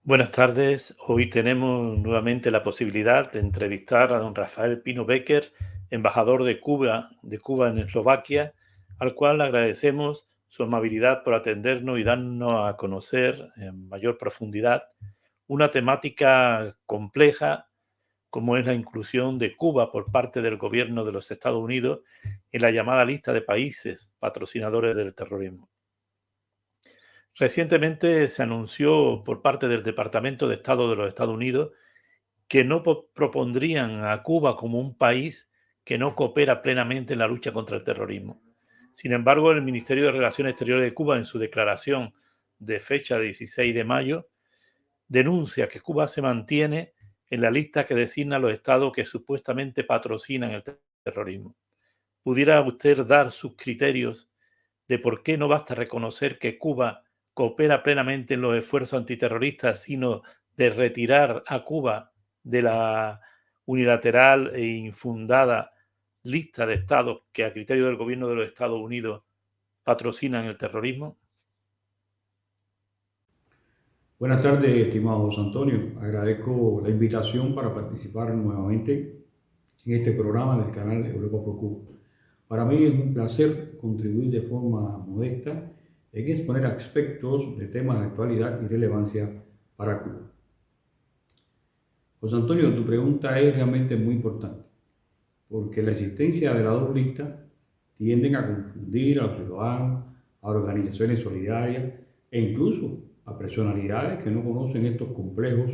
Buenas tardes. Hoy tenemos nuevamente la posibilidad de entrevistar a don Rafael Pino Becker, embajador de Cuba en Eslovaquia, al cual agradecemos su amabilidad por atendernos y darnos a conocer en mayor profundidad una temática compleja como es la inclusión de Cuba por parte del gobierno de los Estados Unidos en la llamada lista de países patrocinadores del terrorismo. Recientemente se anunció por parte del Departamento de Estado de los Estados Unidos que no propondrían a Cuba como un país que no coopera plenamente en la lucha contra el terrorismo. Sin embargo, el Ministerio de Relaciones Exteriores de Cuba, en su declaración de fecha 16 de mayo, denuncia que Cuba se mantiene en la lista que designa los estados que supuestamente patrocinan el terrorismo. ¿Pudiera usted dar sus criterios de por qué no basta reconocer que Cuba coopera plenamente en los esfuerzos antiterroristas, sino de retirar a Cuba de la unilateral e infundada lista de estados que a criterio del gobierno de los Estados Unidos patrocinan el terrorismo? Buenas tardes, estimado José Antonio. Agradezco la invitación para participar nuevamente en este programa del canal Europa por Cuba. Para mí es un placer contribuir de forma modesta en exponer aspectos de temas de actualidad y relevancia para Cuba. José Antonio, tu pregunta es realmente muy importante, porque la existencia de las dos listas tienden a confundir a los ciudadanos, a organizaciones solidarias e incluso a personalidades que no conocen estos complejos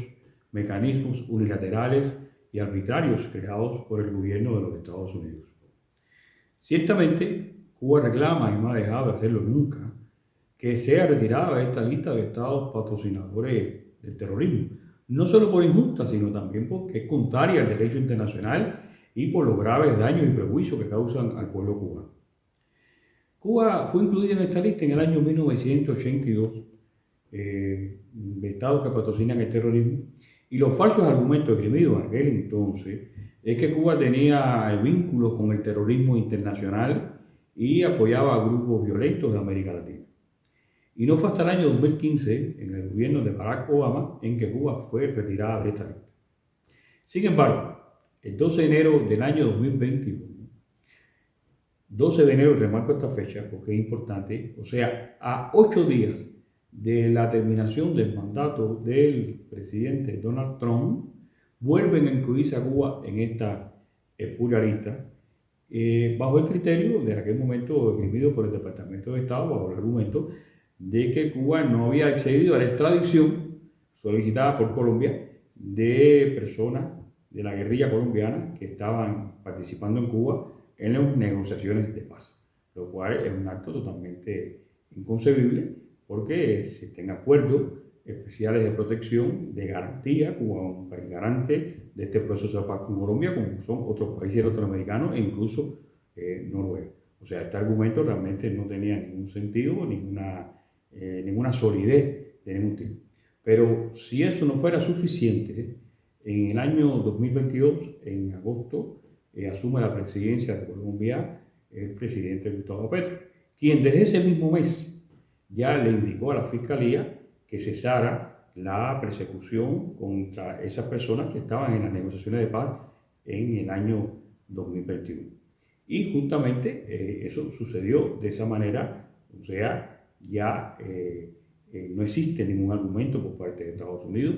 mecanismos unilaterales y arbitrarios creados por el gobierno de los Estados Unidos. Ciertamente, Cuba reclama, y no ha dejado de hacerlo nunca, que sea retirada de esta lista de estados patrocinadores del terrorismo, no solo por injusta, sino también porque es contraria al derecho internacional y por los graves daños y prejuicios que causan al pueblo cubano. Cuba fue incluida en esta lista en el año 1982, de estados que patrocinan el terrorismo, y los falsos argumentos esgrimidos en aquel entonces es que Cuba tenía vínculos con el terrorismo internacional y apoyaba a grupos violentos de América Latina. Y no fue hasta el año 2015, en el gobierno de Barack Obama, en que Cuba fue retirada de esta lista. Sin embargo, el 12 de enero del año 2021, 12 de enero, remarco esta fecha porque es importante, o sea, a 8 días de la terminación del mandato del presidente Donald Trump, vuelven a incluirse a Cuba en esta pura lista, bajo el criterio de aquel momento esgrimido por el Departamento de Estado, bajo el argumento de que Cuba no había accedido a la extradición solicitada por Colombia de personas de la guerrilla colombiana que estaban participando en Cuba en las negociaciones de paz, lo cual es un acto totalmente inconcebible porque existen acuerdos especiales de protección, de garantía. Cuba es un país garante de este proceso de paz con Colombia, como son otros países latinoamericanos e incluso Noruega. O sea, este argumento realmente no tenía ningún sentido, ninguna solidez de ningún tipo. Pero si eso no fuera suficiente, en el año 2022, en agosto, asume la presidencia de Colombia el presidente Gustavo Petro, quien desde ese mismo mes ya le indicó a la Fiscalía que cesara la persecución contra esas personas que estaban en las negociaciones de paz en el año 2021. Y justamente eso sucedió de esa manera, o sea, ya no existe ningún argumento por parte de Estados Unidos,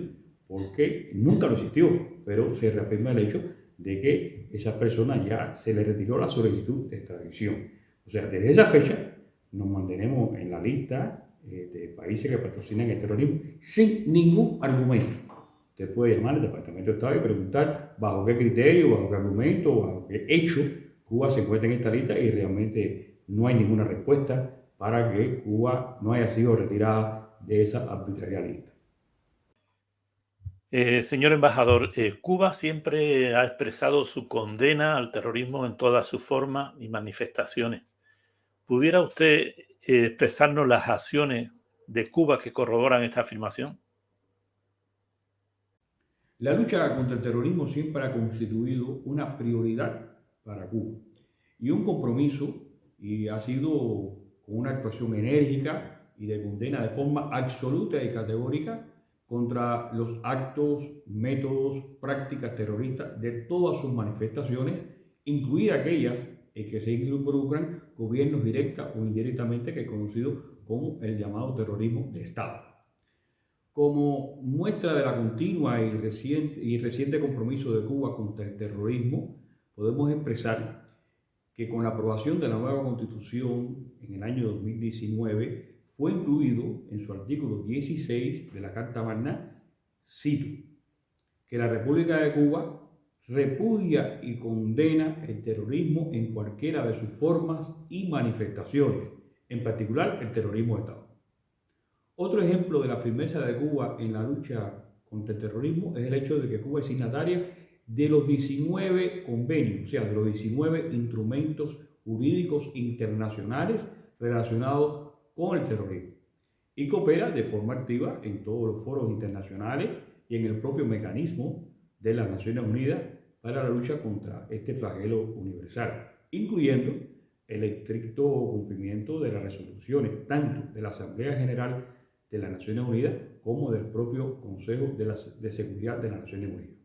porque nunca lo existió, pero se reafirma el hecho de que esa persona ya se le retiró la solicitud de extradición. O sea, desde esa fecha nos mantenemos en la lista de países que patrocinan el terrorismo sin ningún argumento. Usted puede llamar al Departamento de Estado y preguntar bajo qué criterio, bajo qué argumento, bajo qué hecho Cuba se encuentra en esta lista, y realmente no hay ninguna respuesta para que Cuba no haya sido retirada de esa arbitraria lista. Señor embajador, Cuba siempre ha expresado su condena al terrorismo en todas sus formas y manifestaciones. ¿Pudiera usted expresarnos las acciones de Cuba que corroboran esta afirmación? La lucha contra el terrorismo siempre ha constituido una prioridad para Cuba y un compromiso, y ha sido con una actuación enérgica y de condena de forma absoluta y categórica contra los actos, métodos, prácticas terroristas de todas sus manifestaciones, incluidas aquellas en que se involucran gobiernos directa o indirectamente, que es conocido como el llamado terrorismo de Estado. Como muestra de la continua y reciente compromiso de Cuba contra el terrorismo, podemos expresar que con la aprobación de la nueva Constitución en el año 2019 fue incluido en su artículo 16 de la Carta Magna, cito, que la República de Cuba repudia y condena el terrorismo en cualquiera de sus formas y manifestaciones, en particular el terrorismo de Estado. Otro ejemplo de la firmeza de Cuba en la lucha contra el terrorismo es el hecho de que Cuba es signataria de los 19 convenios, o sea, de los 19 instrumentos jurídicos internacionales relacionados con el terrorismo, y coopera de forma activa en todos los foros internacionales y en el propio mecanismo de las Naciones Unidas para la lucha contra este flagelo universal, incluyendo el estricto cumplimiento de las resoluciones tanto de la Asamblea General de las Naciones Unidas como del propio Consejo de Seguridad de las Naciones Unidas.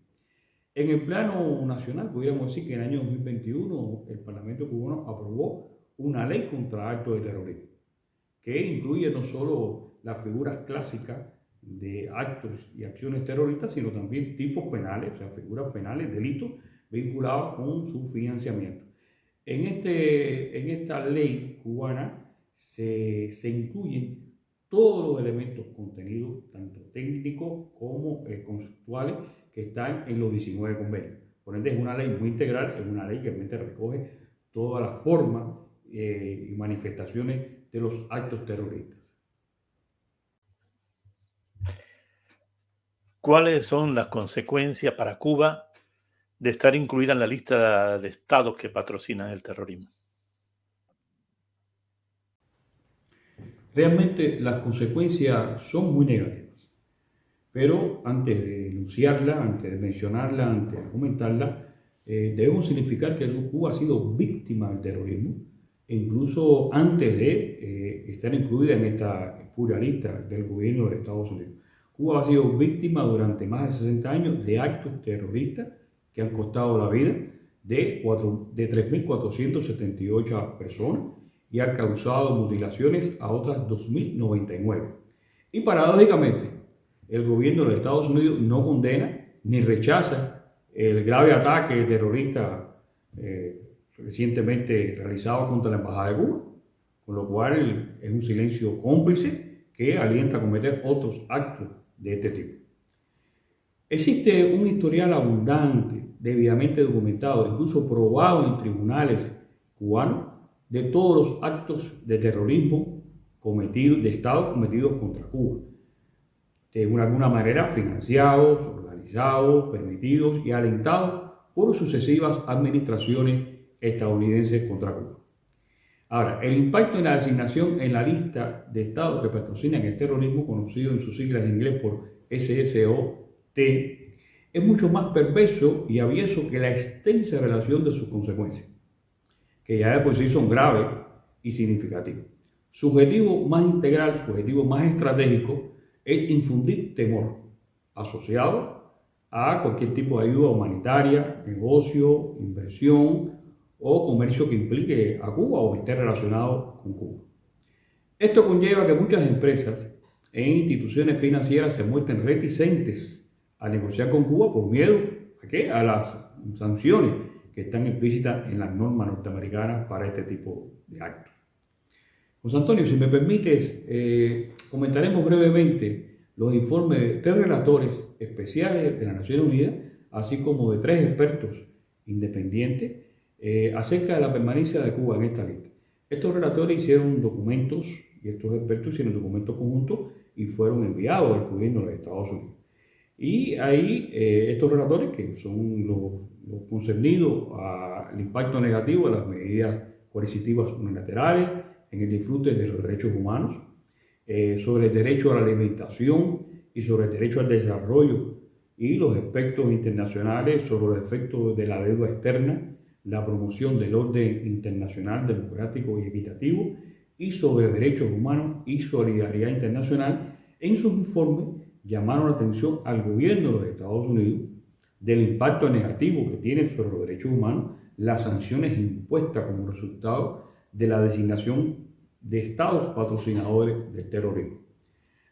En el plano nacional, pudiéramos decir que en el año 2021 el Parlamento cubano aprobó una ley contra actos de terrorismo, que incluye no solo las figuras clásicas de actos y acciones terroristas, sino también tipos penales, o sea, figuras penales, delitos vinculados con su financiamiento. En esta ley cubana se incluyen todos los elementos contenidos, tanto técnicos como conceptuales, que están en los 19 convenios. Por ende, es una ley muy integral, es una ley que realmente recoge todas las formas y manifestaciones de los actos terroristas. ¿Cuáles son las consecuencias para Cuba de estar incluida en la lista de estados que patrocinan el terrorismo? Realmente las consecuencias son muy negativas, pero antes de enunciarla, antes de mencionarla, antes de argumentarla, debemos significar que Cuba ha sido víctima del terrorismo, e incluso antes de estar incluida en esta pura lista del gobierno de Estados Unidos. Cuba ha sido víctima durante más de 60 años de actos terroristas que han costado la vida de 3.478 personas y han causado mutilaciones a otras 2.099. Y paradójicamente, el gobierno de Estados Unidos no condena ni rechaza el grave ataque terrorista recientemente realizado contra la Embajada de Cuba, con lo cual es un silencio cómplice que alienta a cometer otros actos de este tipo. Existe un historial abundante, debidamente documentado, incluso probado en tribunales cubanos, de todos los actos de terrorismo cometidos, de Estado cometidos contra Cuba, de alguna manera financiados, organizados, permitidos y alentados por sucesivas administraciones estadounidenses contra Cuba. Ahora, el impacto en la designación en la lista de estados que patrocinan el terrorismo, conocido en sus siglas en inglés por SSOT, es mucho más perverso y avieso que la extensa relación de sus consecuencias, que ya de por sí son graves y significativas. Su objetivo más integral, su objetivo más estratégico, es infundir temor asociado a cualquier tipo de ayuda humanitaria, negocio, inversión o comercio que implique a Cuba o esté relacionado con Cuba. Esto conlleva que muchas empresas e instituciones financieras se muestren reticentes a negociar con Cuba por miedo ¿a qué? A las sanciones que están implícitas en las normas norteamericanas para este tipo de actos. José Antonio, si me permites, comentaremos brevemente los informes de 3 relatores especiales de las Naciones Unidas, así como de 3 expertos independientes, acerca de la permanencia de Cuba en esta lista. Estos relatores hicieron documentos y estos expertos hicieron documentos conjuntos y fueron enviados al gobierno de Estados Unidos. Y ahí estos relatores, que son los concernidos al impacto negativo de las medidas coercitivas unilaterales en el disfrute de los derechos humanos, sobre el derecho a la alimentación y sobre el derecho al desarrollo y los aspectos internacionales sobre los efectos de la deuda externa, la promoción del orden internacional democrático y equitativo y sobre derechos humanos y solidaridad internacional, en sus informes llamaron la atención al gobierno de los Estados Unidos del impacto negativo que tiene sobre los derechos humanos las sanciones impuestas como resultado de la designación de estados patrocinadores del terrorismo,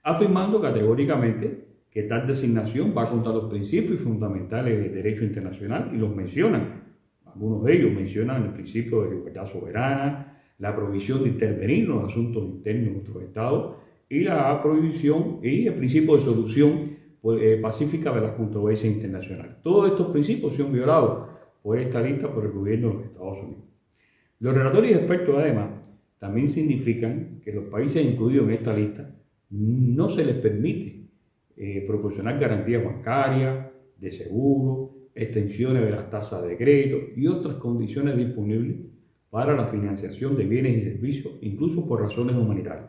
afirmando categóricamente que tal designación va contra los principios fundamentales del derecho internacional y los mencionan. Algunos de ellos mencionan el principio de libertad soberana, la prohibición de intervenir en los asuntos internos de nuestros estados y la prohibición y el principio de solución pacífica de las controversias internacionales. Todos estos principios son violados por esta lista por el gobierno de los Estados Unidos. Los relatores y expertos, además, también significan que los países incluidos en esta lista no se les permite proporcionar garantías bancarias, de seguro, extensiones de las tasas de crédito y otras condiciones disponibles para la financiación de bienes y servicios, incluso por razones humanitarias.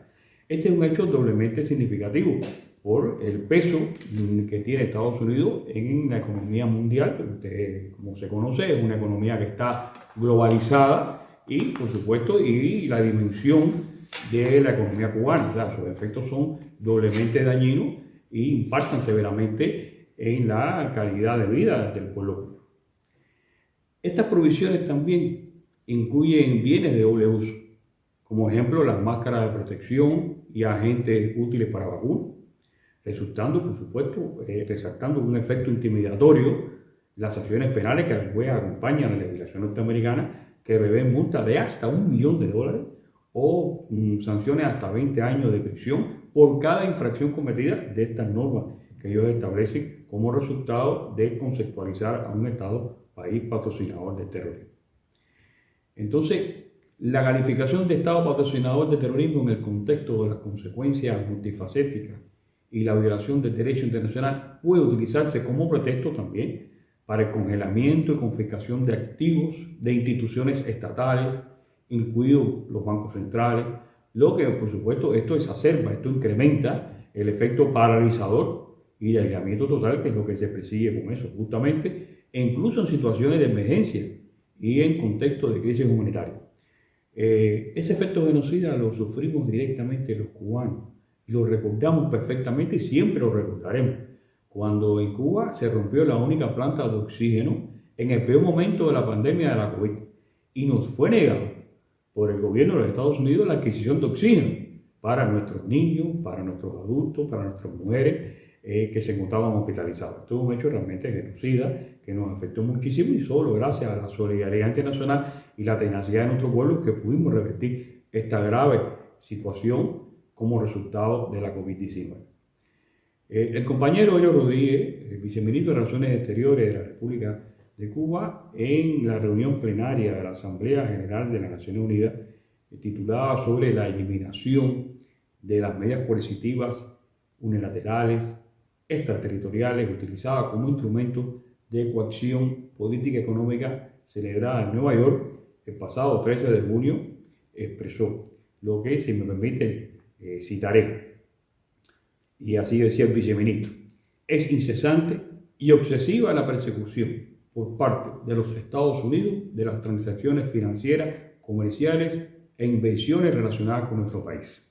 Este es un hecho doblemente significativo por el peso que tiene Estados Unidos en la economía mundial. Como se conoce, es una economía que está globalizada y, por supuesto, y la dimensión de la economía cubana. O sea, sus efectos son doblemente dañinos e impactan severamente en la calidad de vida del pueblo cubano. Estas provisiones también incluyen bienes de doble uso, como ejemplo las máscaras de protección y agentes útiles para vacunas, resultando, por supuesto, resaltando un efecto intimidatorio las acciones penales que después acompañan a la legislación norteamericana, que prevén multas de hasta $1 millón o sanciones hasta 20 años de prisión por cada infracción cometida de estas normas que ellos establecen como resultado de conceptualizar a un Estado país patrocinador del terrorismo. Entonces, la calificación de Estado patrocinador de terrorismo en el contexto de las consecuencias multifacéticas y la violación del derecho internacional puede utilizarse como pretexto también para el congelamiento y confiscación de activos de instituciones estatales, incluidos los bancos centrales, lo que por supuesto esto exacerba, esto incrementa el efecto paralizador y de aislamiento total, que es lo que se persigue con eso justamente, e incluso en situaciones de emergencia y en contexto de crisis humanitaria. Ese efecto genocida lo sufrimos directamente los cubanos y lo recordamos perfectamente y siempre lo recordaremos. Cuando en Cuba se rompió la única planta de oxígeno en el peor momento de la pandemia de la COVID y nos fue negado por el gobierno de los Estados Unidos la adquisición de oxígeno para nuestros niños, para nuestros adultos, para nuestras mujeres que se encontraban hospitalizados. Esto es un hecho realmente genocida que nos afectó muchísimo y solo gracias a la solidaridad internacional y la tenacidad de nuestro pueblo que pudimos revertir esta grave situación como resultado de la COVID-19. El compañero Elio Rodríguez, el viceministro de Relaciones Exteriores de la República de Cuba, en la reunión plenaria de la Asamblea General de las Naciones Unidas, titulada sobre la eliminación de las medidas coercitivas unilaterales, extraterritoriales, utilizadas como instrumento de coacción política y económica, celebrada en Nueva York el pasado 13 de junio, expresó lo que, si me permite, citaré. Y así decía el viceministro: es incesante y obsesiva la persecución por parte de los Estados Unidos de las transacciones financieras, comerciales e inversiones relacionadas con nuestro país.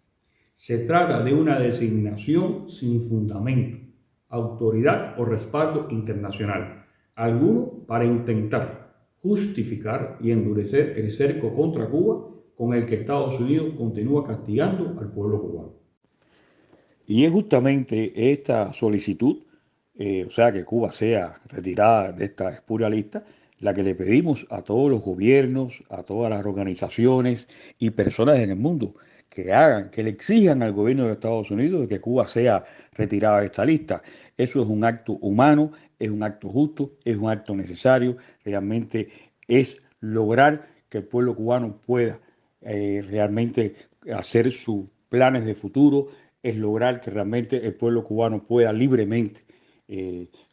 Se trata de una designación sin fundamento, autoridad o respaldo internacional, alguno para intentar justificar y endurecer el cerco contra Cuba con el que Estados Unidos continúa castigando al pueblo cubano. Y es justamente esta solicitud, o sea, que Cuba sea retirada de esta espuria lista, la que le pedimos a todos los gobiernos, a todas las organizaciones y personas en el mundo que hagan, que le exijan al gobierno de Estados Unidos de que Cuba sea retirada de esta lista. Eso es un acto humano, es un acto justo, es un acto necesario, realmente es lograr que el pueblo cubano pueda realmente hacer sus planes de futuro, es lograr que realmente el pueblo cubano pueda libremente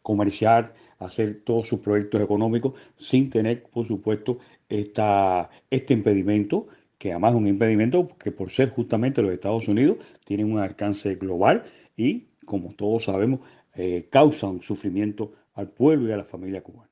comerciar, hacer todos sus proyectos económicos sin tener, por supuesto, este impedimento, que además es un impedimento que por ser justamente los Estados Unidos tienen un alcance global y, como todos sabemos, causan sufrimiento al pueblo y a la familia cubana.